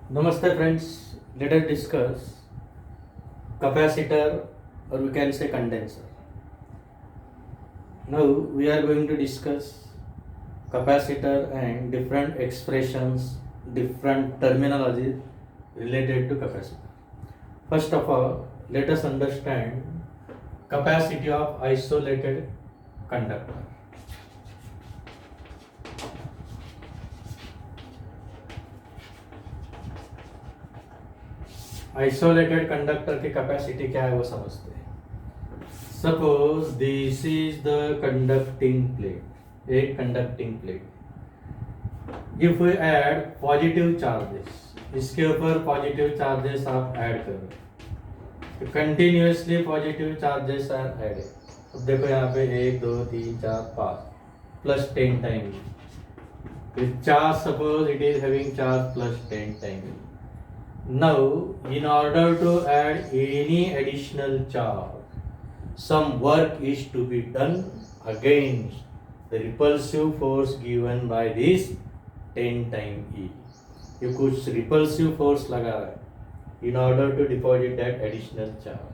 Namaste friends, let us discuss capacitor or we can say condenser. Now we are going to discuss capacitor and different expressions, different terminology related to capacitor. First of all, let us understand capacity of isolated conductor. Isolated conductor की capacity क्या है वो समझते हैं. Suppose this is the conducting plate, एक conducting plate. If we add positive charges, इसके ऊपर positive charges आप ऐड करो तो continuously positive charges are added. अब देखो यहाँ पे 1 2 3 4 5 plus 10 time charge. Suppose it is having charge plus 10 time. Now, in order to add any additional charge, some work is to be done against the repulsive force given by this 10 time E. ये कुछ repulsive force लगा रहा है in order to deposit that additional charge.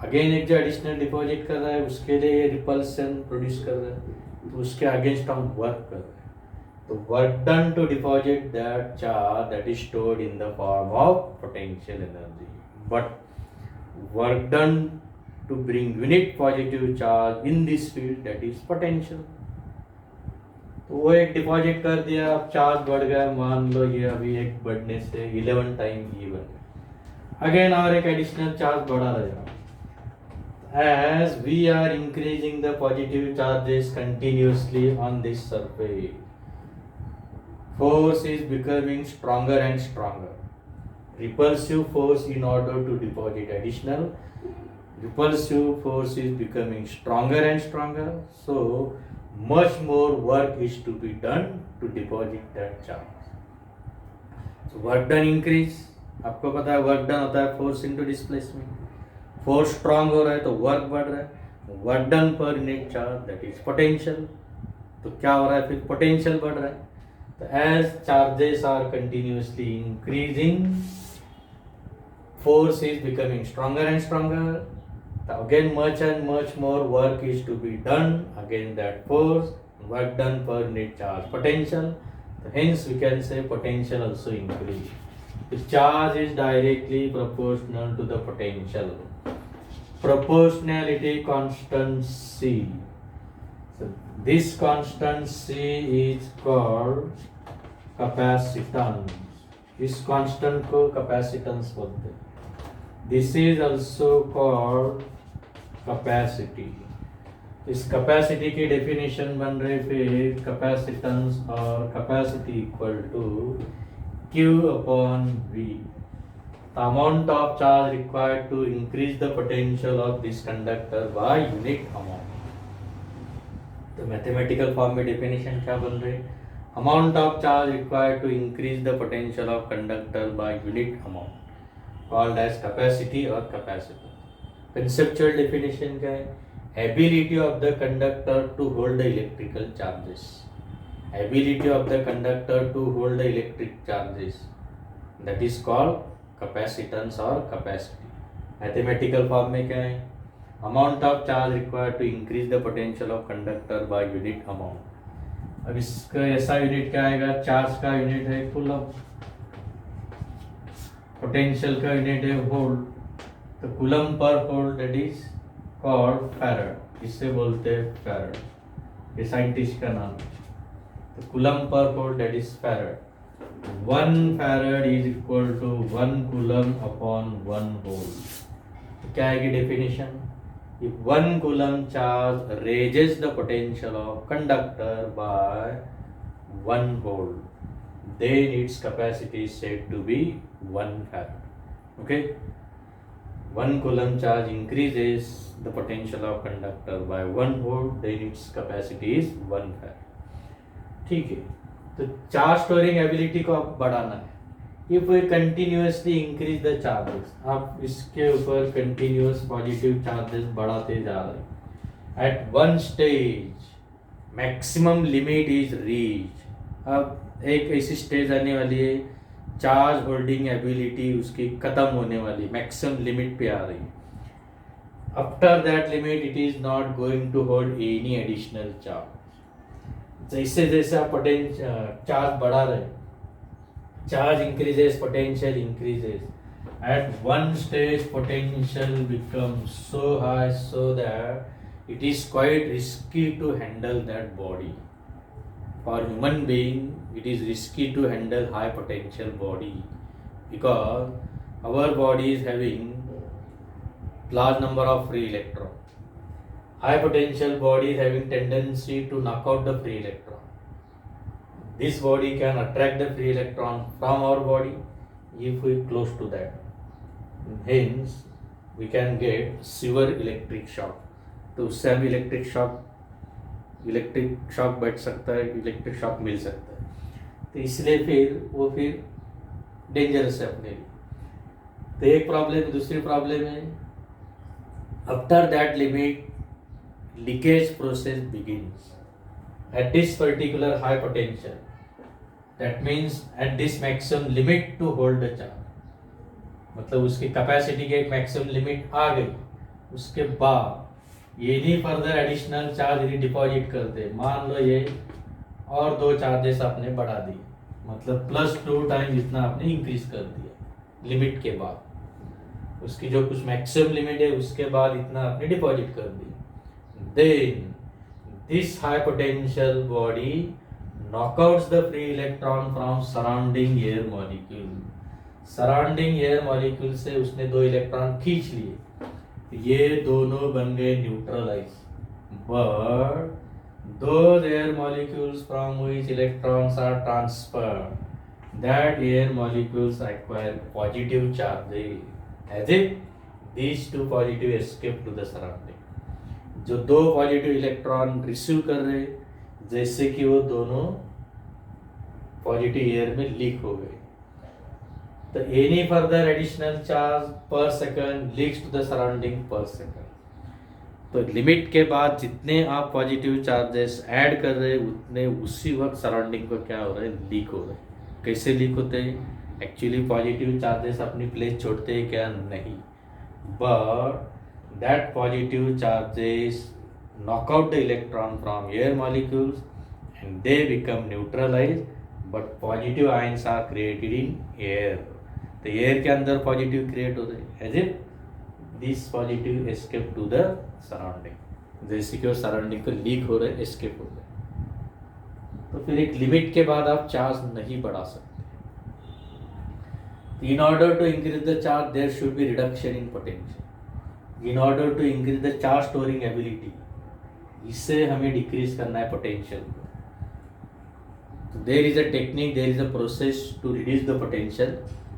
Again एक जो additional deposit कर रहा है उसके लिए ये repulsion produce कर रहा है, तो उसके against हम work कर रहे हैं. The work done to deposit that charge that is stored in the form of potential energy, but work done to bring unit positive charge in this field that is potential. तो वो एक deposit कर दिया, अब charge बढ़ गया, मान लो ये अभी एक बढ़ने से 11 टाइम ई बन गया. अगेन और एक एडिशनल चार्ज बढ़ा रहेगा. As we are increasing the positive charges continuously on this surface, force is becoming stronger and stronger. Repulsive force in order to deposit additional repulsive force is becoming stronger and stronger. So much more work is to be done to deposit that charge. So work done increase. आपको पता है work done होता है force into displacement. Force strong हो रहा है तो work बढ़ रहा है. Work done per unit charge that is potential. तो क्या हो रहा है फिर पोटेंशियल बढ़ रहा है. As charges are continuously increasing, force is becoming stronger and stronger. Again much and much more work is to be done against that force. Work done per unit charge potential. Hence we can say potential also increase. The charge is directly proportional to the potential. Proportionality constant C. So this constant C is called capacitance. इस constant को capacitance बोलते हैं. This is also called capacity. इस capacity की definition बन रही फिर capacitance और capacity equal to Q upon V. The amount of charge required to increase the potential of this conductor by unit amount. तो मैथमेटिकल फॉर्म में definition क्या बन रही है. Amount of charge required to increase the potential of conductor by unit amount called as capacity और capacitor. Conceptual definition क्या है. Ability of the conductor to hold the electrical charges. Ability of the conductor to hold the electric charges that is called capacitance और capacity. Mathematical form में क्या है. Amount of charge required to increase the potential of conductor by unit amount. अब इसका ऐसा unit क्या आएगा. Charge का यूनिट है कूलम, पोटेंशियल का यूनिट है वोल्ट. तो coulomb per volt that is called farad. इससे बोलते हैं फैराड, ये साइंटिस्ट का नाम है. तो coulomb per volt that is farad. 1 farad is equal to 1 coulomb upon 1 volt. क्या आएगी definition. If 1 coulomb charge raises the potential of conductor by 1 volt, then its capacity is said to be 1 farad. Okay, 1 coulomb charge increases the potential of conductor by 1 volt, then its capacity is 1 farad. ठीक है. तो charge storing ability को आप बढ़ाना है. If we continuously increase the charges, आप इसके ऊपर continuous positive charges बढ़ाते जा रहे हैं. At one stage, maximum limit is reached. अब एक ऐसी स्टेज आने वाली है चार्ज होल्डिंग एबिलिटी उसकी खत्म होने वाली, मैक्सिमम लिमिट पे आ रही है. After that limit it is not going to hold any additional charge. जैसे जैसे आप चार्ज बढ़ा रहे, charge increases, potential increases. At one stage potential becomes so high so that it is quite risky to handle that body. For human being it is risky to handle high potential body because our body is having large number of free electron. High potential body is having tendency to knock out the free electron. This body can attract the free electron from our body if we close to that. Hence, we can get severe electric shock. तो उससे हमें electric shock बैठ सकता है, electric shock मिल सकता है. तो इसलिए फिर डेंजरस है अपने लिए. तो एक प्रॉब्लम. दूसरी प्रॉब्लम है, after that limit leakage process begins at this particular high potential. That means at this maximum limit to hold the charge. मतलब उसकी कैपेसिटी की एक मैक्सिमम लिमिट आ गई, उसके बाद ये नहीं फर्दर एडिशनल चार्ज डिपॉजिट करते. मान लो ये और 2 चार्जेस आपने बढ़ा दिए, मतलब +2 टाइम जितना आपने इंक्रीज कर दिया लिमिट के बाद. उसकी जो कुछ मैक्सिमम लिमिट है उसके बाद इतना आपने डिपॉजिट कर दिया. Then this high potential body knockouts the free electron from surrounding air molecule. Surrounding air molecule से उसने 2 इलेक्ट्रॉन खींच लिए, ये दोनों बन गए neutralise. But those air molecules from which electrons are transferred, that air molecules acquire positive charge as if these 2 positive escape to the surrounding. जो 2 positive electron receive कर रहे, जैसे कि वो दोनों पॉजिटिव एयर में लीक हो गए. तो any further additional charge per second leaks to the surrounding per second. तो लिमिट के बाद जितने आप पॉजिटिव चार्जेस ऐड कर रहे उतने उसी वक्त सराउंडिंग को क्या हो रहा है, लीक हो रहे. कैसे लीक होते हैं? एक्चुअली पॉजिटिव चार्जेस अपनी प्लेस छोड़ते हैं क्या? नहीं, but that positive charges knock out the electron from air molecules and they become neutralized, but positive ions are created in air. तो एयर के अंदर पॉजिटिव क्रिएट हो रहे as if this positive escape to the surrounding, जैसे कि वो surrounding को leak हो रहे, एस्केप हो रहे. तो फिर एक लिमिट के बाद आप चार्ज नहीं बढ़ा सकते. In order to increase the charge there should be reduction in potential. In order to increase the charge storing ability, इससे हमें डिक्रीज करना है पोटेंशियल को. There is a technique, there is a process to reduce the potential,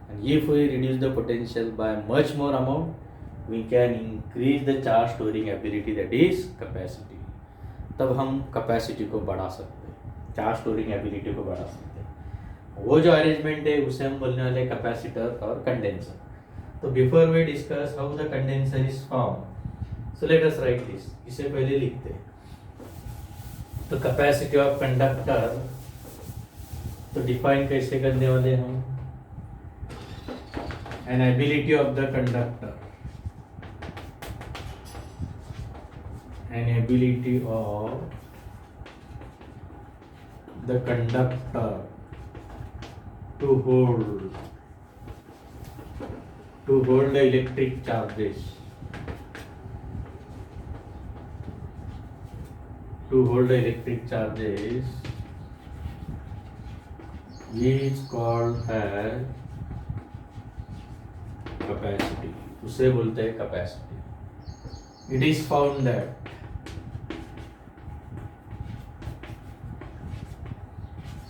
and if we reduce the potential by much more amount, we can increase the charge storing ability, that is capacity. तब हम capacity को बढ़ा सकते हैं, charge storing ability को बढ़ा सकते हैं. वो जो अरेंजमेंट है उसे हम बोलने वाले कैपेसिटर और कंडेंसर. तो before we discuss how the condenser is form, so let us write this. इसे पहले लिखते हैं. तो कैपेसिटी ऑफ कंडक्टर तो डिफाइन कैसे करने वाले हम? An ability of the conductor, an ability of the conductor to hold the electric charges, to hold the electric charges is called as capacity. उसे बोलते हैं capacity. It is found that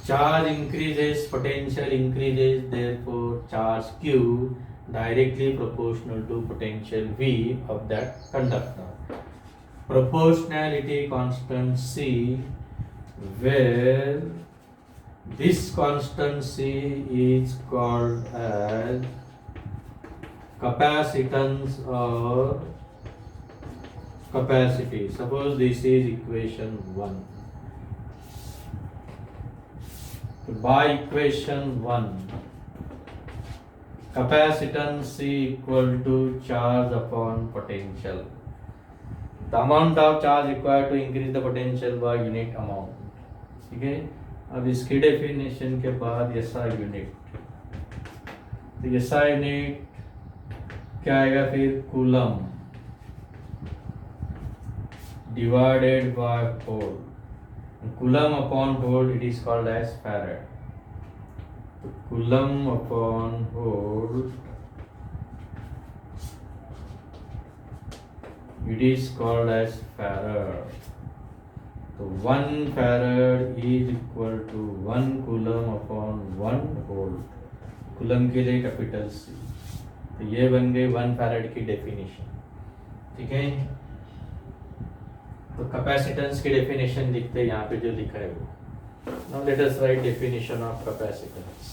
charge increases, potential increases, therefore charge Q directly proportional to potential V of that conductor. Proportionality constant C, where this constant C is called as capacitance or capacity. Suppose this is equation 1. By equation 1 capacitance C equal to charge upon potential. The amount of charge required to increase the potential by unit amount. ठीक है, अब इसकी definition के बाद SI unit, तो SI unit क्या आएगा फिर, coulomb divided by volt. Coulomb upon volt, it is called as farad. So Coulomb upon volt, it is called as farad. So 1 farad is equal to 1 coulomb upon 1 volt. Coulomb के लिए capital C. तो ये बन गई 1 farad की definition. ठीक है, तो कैपेसिटेंस की डेफिनेशन लिखते हैं यहाँ पे जो लिखा है वो. Now let us right definition of capacitance.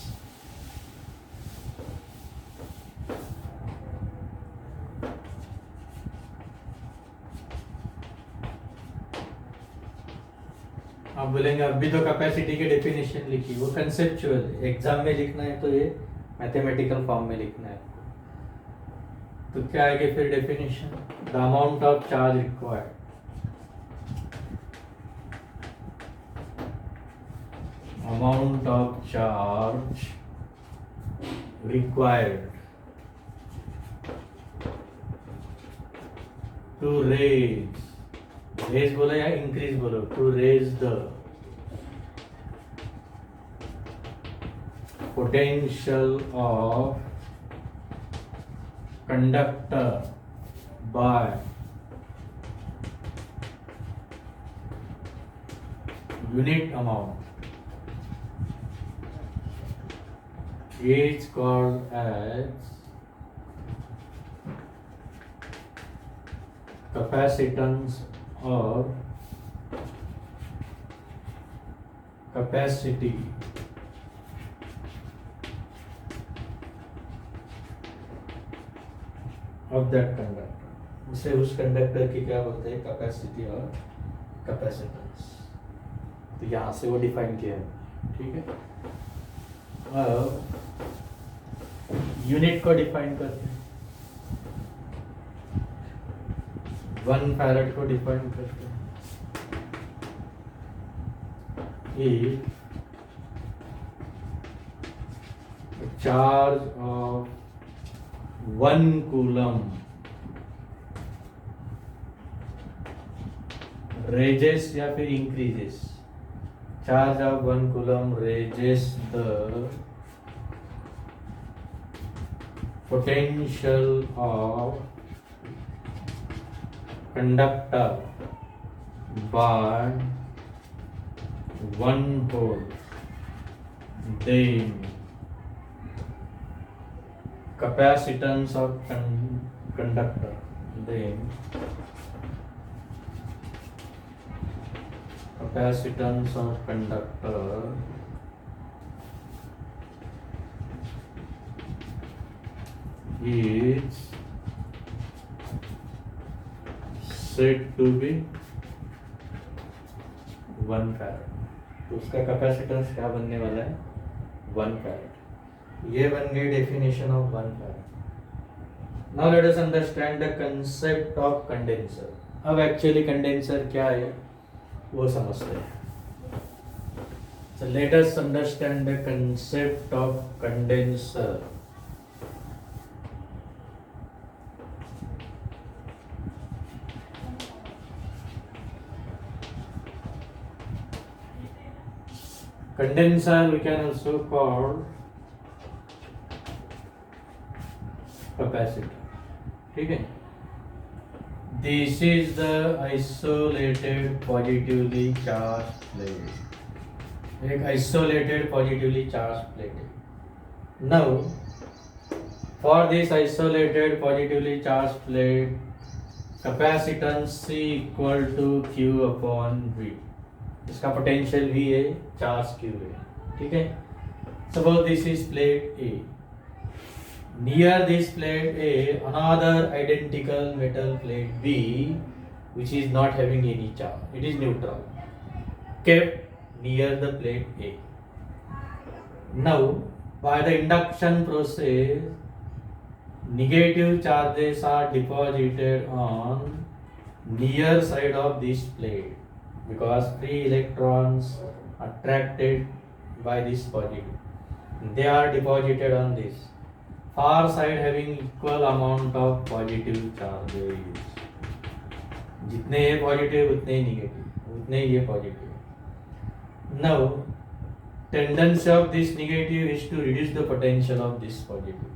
आप बोलेंगे अभी तो कैपेसिटी की डेफिनेशन लिखी, वो कंसेप्चुअल है, एग्जाम में लिखना है तो ये मैथमेटिकल फॉर्म में लिखना है. तो क्या आएगी फिर definition, the amount of charge required, amount of charge required to raise बोलो या increase बोलो, to raise the potential of conductor by unit amount is called as capacitance or capacity of that conductor. उसे उस conductor की क्या बोलते हैं, capacity और कैपेसिटेंस. तो यहाँ से वो डिफाइन किया है. ठीक है, यूनिट को डिफाइन करते हैं, 1 फैराड को डिफाइन करते हैं. If charge of 1 coulomb raises या फिर increases, charge of 1 coulomb raises the potential of conductor by 1 volt, then capacitance of conductor, then capacitance of conductor is said to be 1 farad. तो उसका capacitance क्या बनने वाला है, 1 farad. ये बन गई definition of 1 farad. Now let us understand the concept of condenser. अब एक्चुअली कंडेंसर क्या है वो समझते हैं. So let us understand the concept of condenser. Condenser we can also call capacitor. ठीक है, this is the isolated positively charged plate. एक isolated positively charged plate. Now for this isolated positively charged plate, capacitance C equal to Q upon V. इसका potential V है, charge Q है. ठीक है, suppose this is plate A. Near this plate A, another identical metal plate B, which is not having any charge, it is neutral, kept near the plate A. Now, by the induction process, negative charges are deposited on near side of this plate because free electrons attracted by this positive, they are deposited on this far side having equal amount of positive charges. जितने ये positive उतने ही negative, उतने ही ये positive. Now tendency of this negative is to reduce the potential of this positive.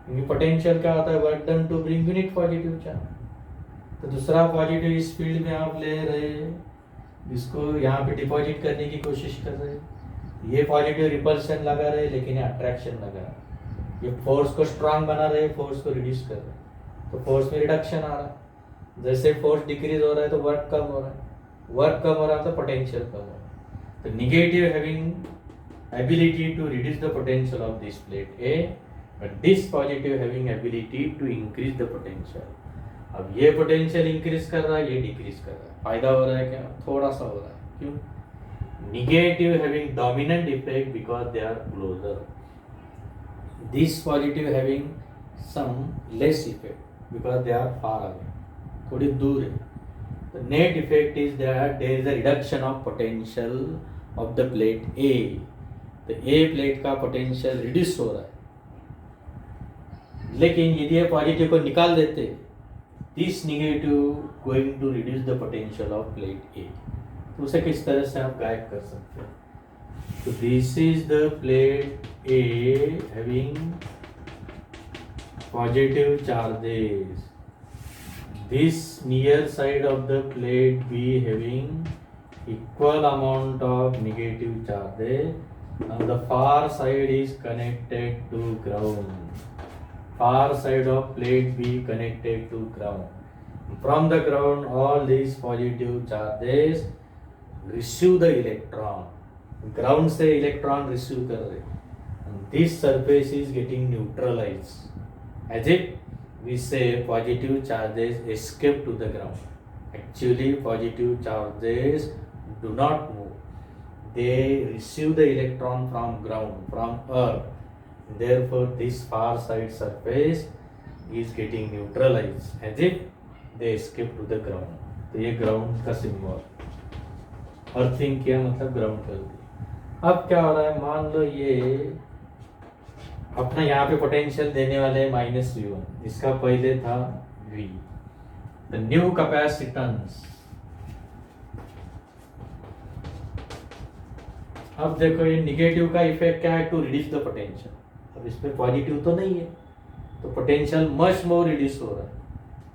क्योंकि potential क्या होता है? Work done to bring unit positive charge. तो दूसरा पॉजिटिव इस फील्ड में आप ले रहे हैं, इसको यहाँ पे डिपॉजिट करने की कोशिश कर रहे हैं. ये पॉजिटिव रिपल्शन लगा रहे हैं लेकिन ये अट्रैक्शन लगा रहा है. ये फोर्स को स्ट्रांग बना रहे हैं, फोर्स को रिड्यूस कर रहे हैं. तो फोर्स में रिडक्शन आ रहा है. जैसे फोर्स डिक्रीज हो रहा है तो वर्क कम हो रहा है, वर्क कम हो रहा है तो पोटेंशियल कम हो रहा है. तो negative having ability to reduce the potential of this plate A, but this positive having ability to increase the potential. अब ये पोटेंशियल इंक्रीज कर रहा है, ये डिक्रीज कर रहा है. फायदा हो रहा है क्या? थोड़ा सा हो रहा है. क्यों? Negative having dominant effect because they are closer. This positive having some less effect because they are far away, थोड़ी दूर है. The net effect is that there is a reduction of potential of the plate A. तो A plate का potential reduce हो रहा है. लेकिन यदि ये पॉजिटिव को निकाल देते, this negative going to reduce the potential of plate A. तो उसे किस तरह से आप गायब कर सकते हैं? तो this is the plate A having positive charges. This near side of the plate B having equal amount of negative charges, and the far side is connected to ground. Far side of plate B connected to ground. From the ground, all these positive charges receive the electron. Ground से electron receive कर रहे. And this surface is getting neutralized. As if we say positive charges escape to the ground. Actually, positive charges do not move. They receive the electron from ground, from earth. Therefore, this far side surface is getting neutralized as if they escape to the ground. तो ये ground का symbol. Earthing किया मतलब ground कर दिया. अब क्या हो रहा है? मान लो ये अपना यहाँ पे पोटेंशियल देने वाले -V1, इसका पहले था V. The new capacitance. अब देखो ये निगेटिव का इफेक्ट क्या है? To reduce the potential. अब इसमें पॉजिटिव तो नहीं है, तो पोटेंशियल मच मोर रिड्यूस हो रहा है.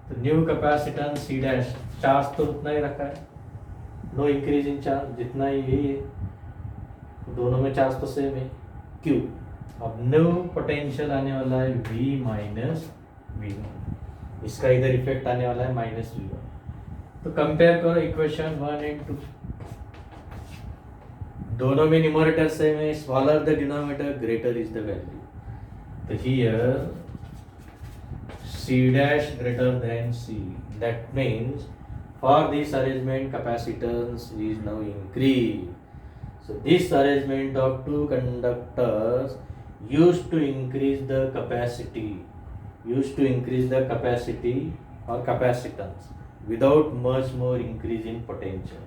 तो new capacitance C dash, charge तो उतना ही रखा है, नो इंक्रीज इन चार्ज, जितना ही यही है. दोनों में चार्ज तो सेम है. Q. अब न्यू पोटेंशियल आने वाला है V माइनस V1. इसका इधर इफेक्ट आने वाला है -V1. तो कंपेयर करो इक्वेशन 1 एंड 2. दोनों में न्यूमरेटर सेम है. Smaller the denominator greater is the value. तो here C dash greater than C. That means for this arrangement capacitance is now increased. So this arrangement of two conductors used to increase the capacity or capacitance without much more increase in potential.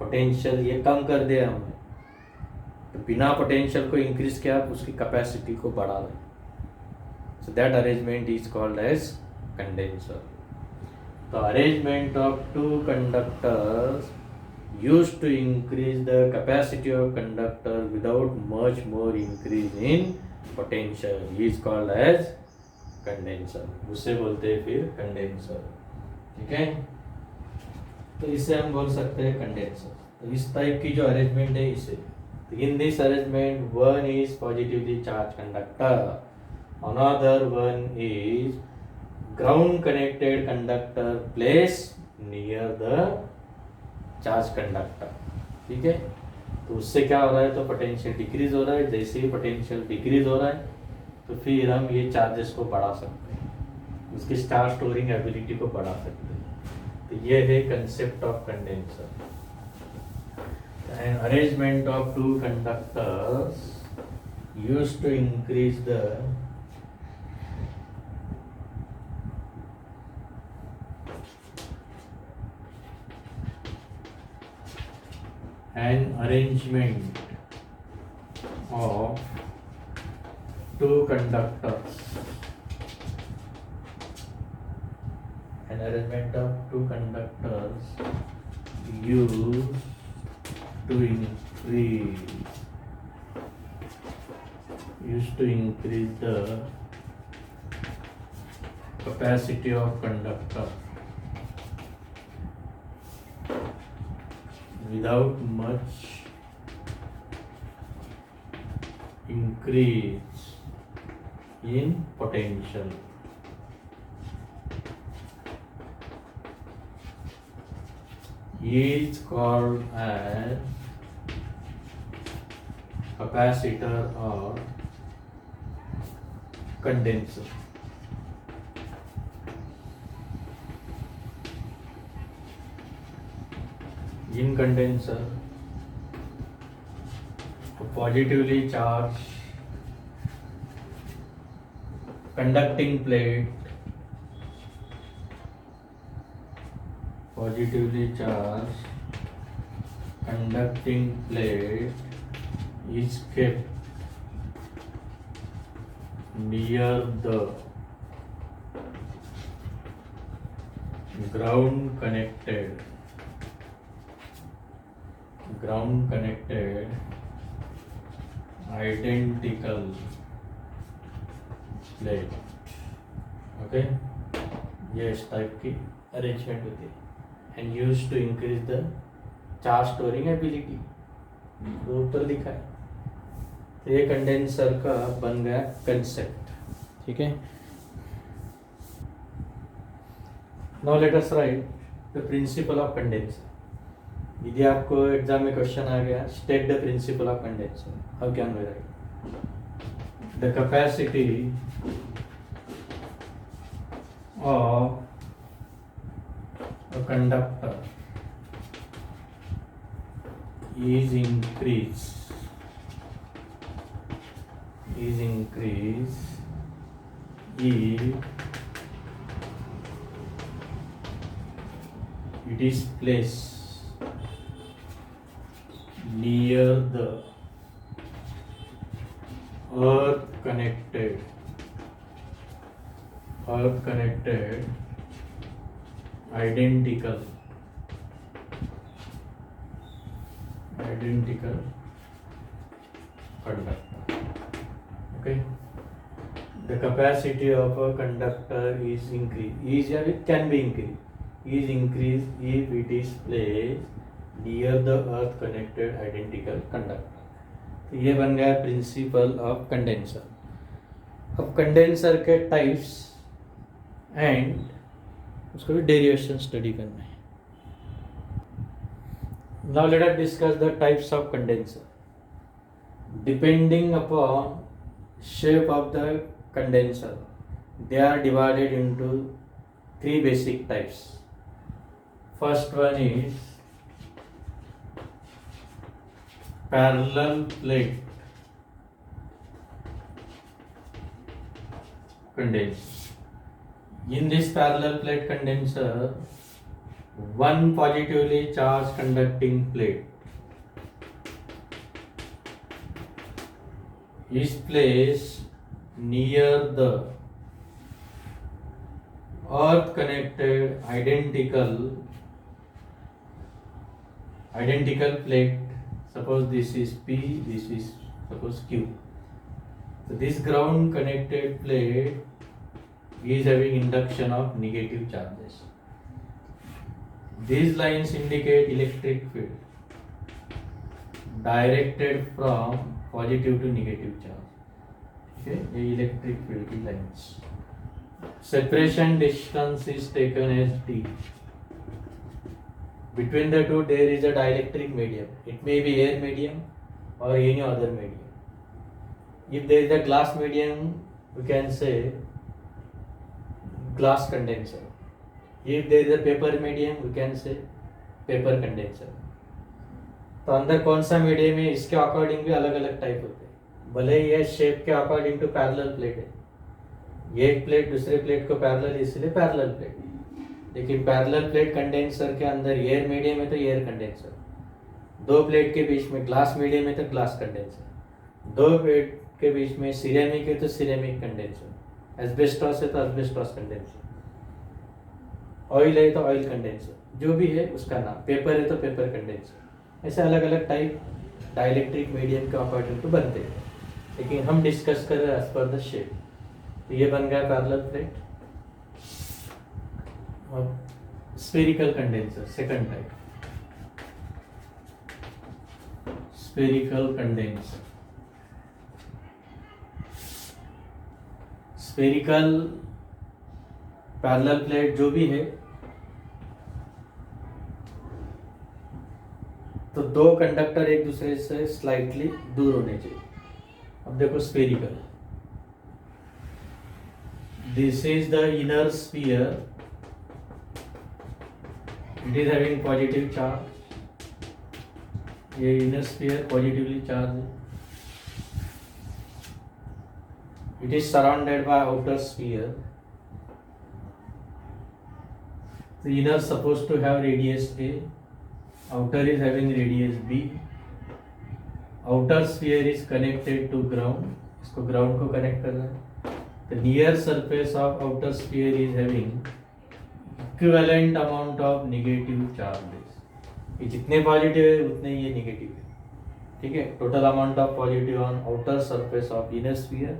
Potential ये कम कर दिया हमने, तो बिना potential को increase किया, उसकी capacity को बढ़ा रहे. So that arrangement is called as condenser. The arrangement of two conductors used to increase the capacity of conductor without much more increase in potential is called as condenser. उसे बोलते हैं फिर condenser. ठीक है? तो इसे हम बोल सकते हैं condenser. तो इस टाइप की जो अरेंजमेंट है इसे, in this arrangement one is positively charged conductor, another one is ground connected conductor placed near the charge conductor. ठीक है? तो उससे क्या हो रहा है? तो पोटेंशियल डिक्रीज हो रहा है. जैसे ही पोटेंशियल डिक्रीज हो रहा है तो फिर हम ये चार्जेस को बढ़ा सकते हैं, उसकी स्टार स्टोरिंग एबिलिटी को बढ़ा सकते हैं. तो ये है concept of condenser. And arrangement of two conductors used to increase the an arrangement of two conductors. An arrangement of two conductors used to increase the capacity of conductor without much increase in potential. Is called as capacitor or condenser. In condenser, a positively charged conducting plate, is kept near the ground connected identical plate. Okay, ये इस type की arrangement होती है and use to increase the charge storing ability. तो ऊपर लिखा है. तो ये कंडेंसर का बन गया कंसेप्ट. ठीक है. Now let us write the principle of condenser. यदि आपको एग्जाम में क्वेश्चन आ गया, state the principle of condenser, how can we write? The capacity of a conductor is increased if it is placed near the earth connected identical conductor. Okay, the capacity of a conductor is increased, it can be increased if it is placed near the earth connected identical conductor. तो ये बन गया principal of condenser. अब condenser के types and उसका भी derivation study करना है. Now let us discuss the types of condenser. Depending upon shape of the condenser, they are divided into three basic types. First one is parallel plate condenser. In this parallel plate condenser, one positively charged conducting plate is placed near the earth connected identical plate. Suppose this is P, this is suppose Q. So this ground connected plate is having induction of negative charges. These lines indicate electric field directed from positive to negative charge. Okay, ये electric field की lines. Separation distance is taken as D. Between the two there is a dielectric medium. It may be air medium or any other medium. If there is a glass medium, we can say glass condenser. If there is a paper medium, we can say paper condenser. तो अंदर कौन सा medium है, इसके according भी अलग अलग type होते हैं. भले ये शेप के अकॉर्डिंग टू पैरेलल प्लेट है, ये एक प्लेट दूसरे प्लेट को पैरेलल, इसलिए पैरेलल प्लेट. लेकिन पैरेलल प्लेट कंडेंसर के अंदर एयर मीडियम है तो एयर कंडेंसर, दो प्लेट के बीच में ग्लास मीडियम है तो ग्लास कंडेंसर, दो प्लेट के बीच में सिरेमिक है तो सिरेमिक कंडेंसर, एस्बेस्टॉस है तो एस्बेस्टॉस कंडेंसर, ऑयल है तो ऑयल कंडेंसर, जो भी है उसका नाम, पेपर है तो पेपर कंडेंसर। ऐसे अलग अलग टाइप डाइलेक्ट्रिक मीडियम के अकॉर्डिंग तो बनते हैं, लेकिन हम डिस्कस कर रहे हैं एज पर द शेप। तो ये बन गया पैरेलल प्लेट। और spherical condenser second type, spherical condenser. Spherical parallel plate जो भी है, तो दो कंडक्टर एक दूसरे से स्लाइटली दूर होने चाहिए। अब देखो spherical, this is the inner sphere, it is having positive charge, ये इनर स्फीयर पॉजिटिवली चार्ज है, it is surrounded by outer sphere, the inner supposed to have radius A, outer is having radius B, outer sphere is connected to ground, इसको ground को connect करना है। The near surface of outer sphere is having equivalent amount of negative charges, ये जितने positive है उतने ये negative है, ठीक है। Total amount of positive on outer surface of inner sphere,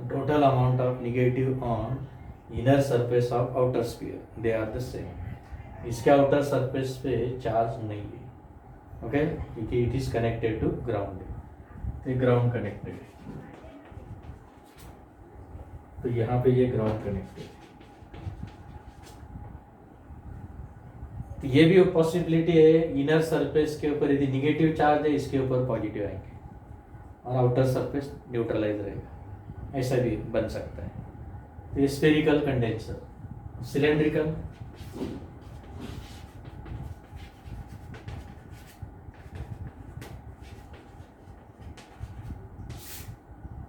total amount of negative on inner surface of outer sphere, they are the same. इसके outer surface पे चार्ज नहीं है, ओके, क्योंकि it is connected to ground, तो ground connected है, तो यहाँ पे ये ग्राउंड कनेक्टेड है। तो ये भी पॉसिबिलिटी है, इनर सरफेस के ऊपर यदि निगेटिव चार्ज है इसके ऊपर पॉजिटिव आएंगे और आउटर सरफेस न्यूट्रलाइज रहेगा, ऐसा भी बन सकता है। तो स्फेरिकल कंडेंसर, सिलेंड्रिकल,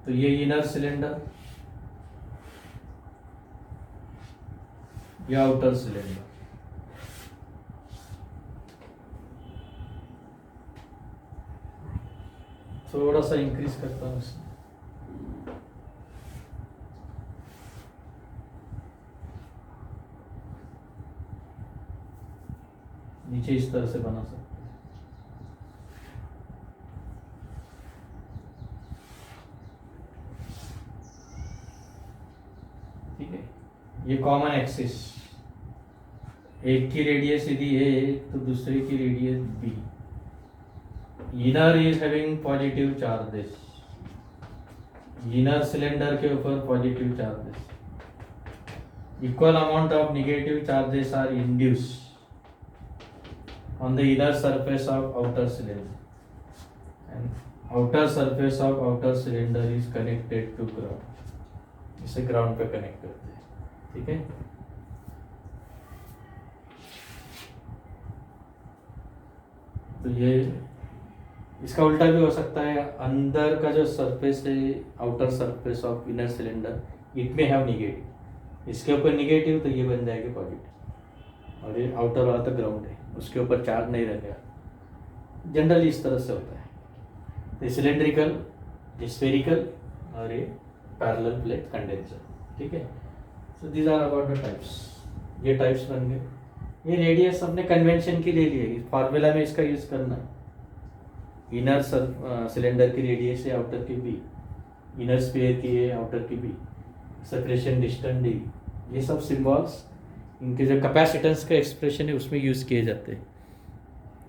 तो ये इनर सिलेंडर, या आउटर सिलेंडर, थोड़ा सा इंक्रीज करता हूँ इसमें, नीचे इस तरह से बना सकते हैं, ठीक है। ये कॉमन एक्सिस, एक की रेडियस यदि ए तो दूसरे की radius B, inner is having positive charges, inner cylinder के ऊपर positive charges, equal amount of negative charges are induce on the inner surface of outer cylinder, and outer surface of outer cylinder is connected to ground, इसे ground पे connect करते हैं, ठीक है। तो ये इसका उल्टा भी हो सकता है, अंदर का जो सरफेस है outer surface of inner cylinder, it में हैव निगेटिव, इसके ऊपर निगेटिव तो ये बन जाएगा पॉजिटिव, और ये आउटर वाला तो ग्राउंड है, उसके ऊपर चार्ज नहीं रहेगा। जनरली इस तरह से होता है। तो सिलेंड्रिकल, स्फेरिकल और ये पैरेलल प्लेट कंडेंसर, ठीक है। So these are about the types, ये टाइप्स बन गए। ये रेडियस अपने कन्वेंशन की ले लिए, फार्मूला में इसका यूज करना, इनर सिलेंडर की रेडियस है आउटर की बी, इनर स्फीयर की है आउटर की बी, सेपरेशन डिस्टेंस डी, ये सब सिंबल्स इनके जो कैपेसिटेंस का एक्सप्रेशन है उसमें यूज किए जाते हैं।